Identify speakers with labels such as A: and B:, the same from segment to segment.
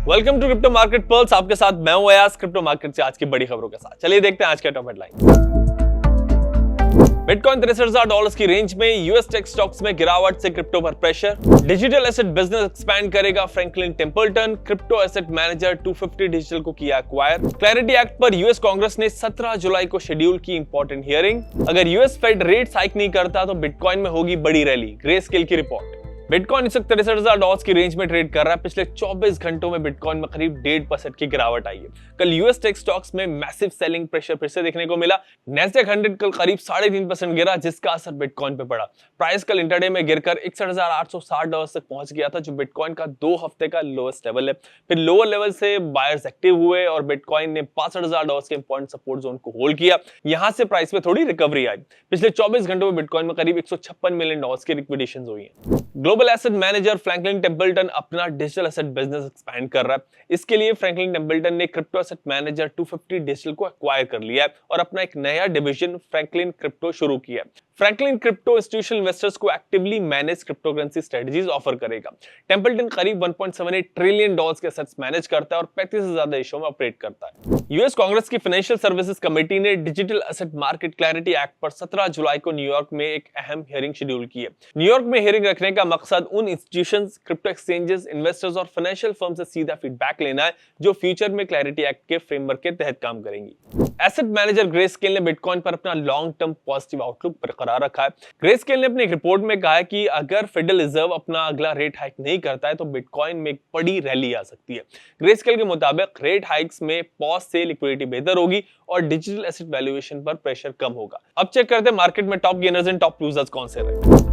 A: Welcome to crypto market pulse. आपके साथ मैं हूं अयाज, क्रिप्टो मार्केट से आज की बड़ी खबरों के साथ। चलिए देखते हैं आज के टॉप हेडलाइन। बिटकॉइन $63,000 की रेंज में, यूएस टेक स्टॉक्स में गिरावट से क्रिप्टो पर pressure. Digital asset business expand करेगा Franklin Templeton, crypto asset manager 250 digital को किया एक्वायर। क्लैरिटी एक्ट पर यूएस कांग्रेस ने 17 जुलाई को शेड्यूल की इंपॉर्टेंट हियरिंग। अगर यूएस फेड रेट हाइक नहीं करता तो बिटकॉइन में होगी बड़ी रैली, ग्रेस्केल की रिपोर्ट। बिटकॉइन इस वक्त $63,000 की रेंज में ट्रेड कर रहा है। पिछले 24 घंटों में बिटकॉइन में करीब 1.5% की गिरावट आई है। कल यूएस टेक स्टॉक्स में मैसिव सेलिंग प्रेशर फिर से देखने को मिला। नैस्डैक 100 कल करीब 3.5% गिरा, जिसका असर बिटकॉइन पे पड़ा। प्राइस कल इंटरडे में गिरकर $61,860 तक पहुंच गया था, जो बिटकॉइन का 2 हफ्ते का लोएस्ट लेवल है। फिर लोअर लेवल से बायर्स एक्टिव हुए और बिटकॉइन ने $65,000 के इंपॉर्टेंट सपोर्ट जोन को होल्ड किया। यहां से प्राइस में थोड़ी रिकवरी आई। पिछले 24 घंटों में बिटकॉइन में करीब $156 मिलियन की लिक्विडेशंस हुई है। Global asset manager Franklin Templeton अपना डिजिटल एसेट बिजनेस एक्सपैंड कर रहा है। इसके लिए फ्रैंकलिन टेम्पल्टन ने क्रिप्टो एसेट मैनेजर 250 डिजिटल को एक्वायर कर लिया है और अपना एक नया डिवीजन फ्रैंकलिन क्रिप्टो शुरू किया है। फ्रैंकलिन क्रिप्टो इंस्टीट्यूशनल इन्वेस्टर्स को actively manage cryptocurrency strategies offer करेगा। टेम्पल्टन करीब $1.78 ट्रिलियन के एसेट्स मैनेज करता है और 35 से ज्यादा देशों में ऑपरेट करता है। यूएस कांग्रेस की फाइनेंशियल सर्विसेज कमेटी ने digital asset market clarity act पर 17 जुलाई को न्यूयॉर्क में एक अहम हियरिंग शेड्यूल की है। न्यूयॉर्क में हियरिंग रखने का मकसद उन इंस्टीट्यूशंस, क्रिप्टो एक्सचेंजेस, इन्वेस्टर्स और फाइनेंशियल फर्म से सीधा फीडबैक लेना है जो फ्यूचर में क्लैरिटी एक्ट के फ्रेमवर्क के तहत काम करेंगी। एसेट मैनेजर ग्रेस्केल ने बिटकॉइन पर अपना लॉन्ग टर्म पॉजिटिव आउटलुक बरकरार रखा है। ग्रेस्केल ने अपनी एक रिपोर्ट में कहा है कि अगर फेडरल रिजर्व अपना अगला रेट हाइक नहीं करता है तो बिटकॉइन में एक बड़ी रैली आ सकती है। ग्रेस्केल के मुताबिक रेट हाइक्स में पॉज से लिक्विडिटी बेहतर होगी और डिजिटल एसेट वैल्यूएशन पर प्रेशर कम होगा। अब चेक करते हैं मार्केट में top gainers and top losers कौन से रहे।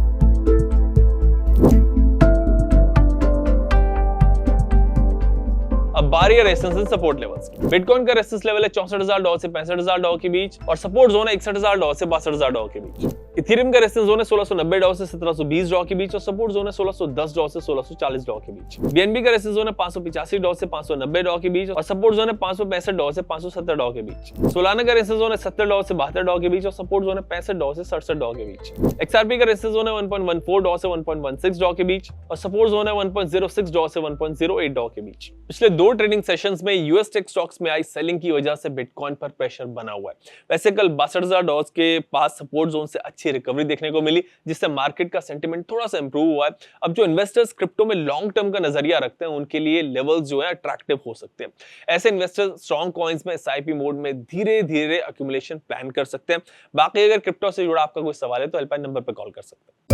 A: अब बारी है रेजिस्टेंस एंड सपोर्ट लेवल्स की। बिटकॉइन का रेजिस्टेंस लेवल है $64,000 से $65,000 के बीच और सपोर्ट जोन है $61,000 से $62,000 के बीच। इथेरियम का रेजिस्टेंस जोन है $1690 से $1720 के बीच और सपोर्ट जोन है $1610 से $1640 के बीच। बीएनबी का रेजिस्टेंस जोन है $585 से $590 के बीच और सपोर्ट जोन है $565 से $570 के बीच। सोलाना का रेजिस्टेंस जोन है $70 से $72 के बीच और सपोर्ट जोन है $65 से $67 के बीच। एक्सआरपी का रेजिस्टेंस जोन है $1.14 से $1.16 के बीच और सपोर्ट जोन है $1.06 से $1.08 के बीच। पिछले 2 ट्रेडिंग सेशंस में यूएस टेक स्टॉक्स में आई सेलिंग की वजह से बिटकॉइन पर प्रेशर बना हुआ है। वैसे कल $62,000 के पास सपोर्ट जोन से अच्छी रिकवरी देखने को मिली, जिससे मार्केट का सेंटीमेंट थोड़ा सा इंप्रूव हुआ है। अब जो इन्वेस्टर्स क्रिप्टो में लॉन्ग टर्म का नजरिया रखते हैं उनके लिए लेवल्स जो है अट्रैक्टिव हो सकते हैं। ऐसे इन्वेस्टर्स स्ट्रॉन्ग कॉइन्स में एसआईपी मोड में धीरे धीरे एक्यूमुलेशन प्लान कर सकते हैं। बाकी अगर क्रिप्टो से जुड़ा आपका कोई सवाल है तो हेल्पलाइन नंबर पर कॉल कर सकते हैं।